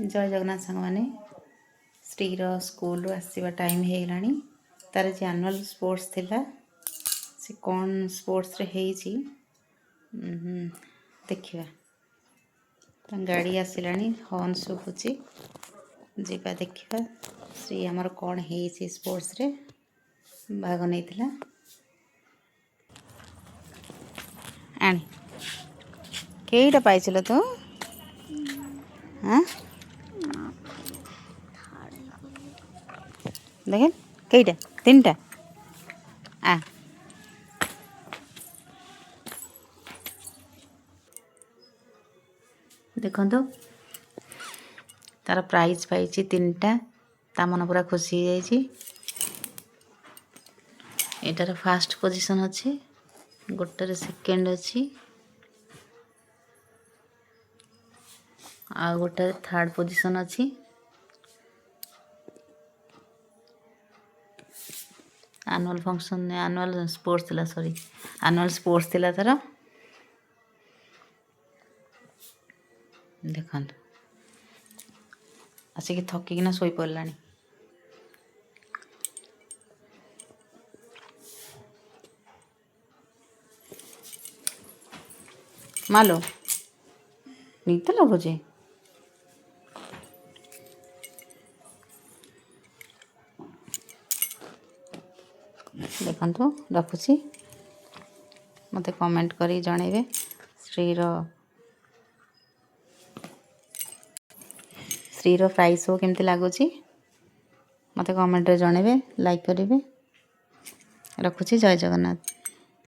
जय जगन्नाथ सांग मैंने श्रीर स्कूल आसवा टाइम होगलानी तार जो एनुअल स्पोर्ट्स थिला से कौन स्पोर्ट्स रे हेची देखिए गाड़ी आसिलानी हॉर्न शुभुची जीवा देखिए श्री आमर कौन हेची स्पोर्ट्स रे भाग नहीं आनी केईटा पाइल तू हाँ देख कईटा 3टा आ देखो तार प्राइज पाई 3टा ता मन पूरा खुशी हो जाइए एटार फास्ट पोजीशन अच्छी गोटे सेकेंड अच्छी आ गोटे थर्ड पोजीशन अच्छी एनुअल फंक्शन एनुअल स्पोर्ट्स थिला सॉरी एनुअल स्पोर्ट्स थिला तार देखो आसिक थकिकिना शोई पड़लानी मालो नींद लगुचे देखो रखुची मते कमेंट करी जणेबे श्रीर प्राइस शो केमती लगुच मते कमेंट रे जणेबे लाइक करेंगे रखुची जय जगन्नाथ।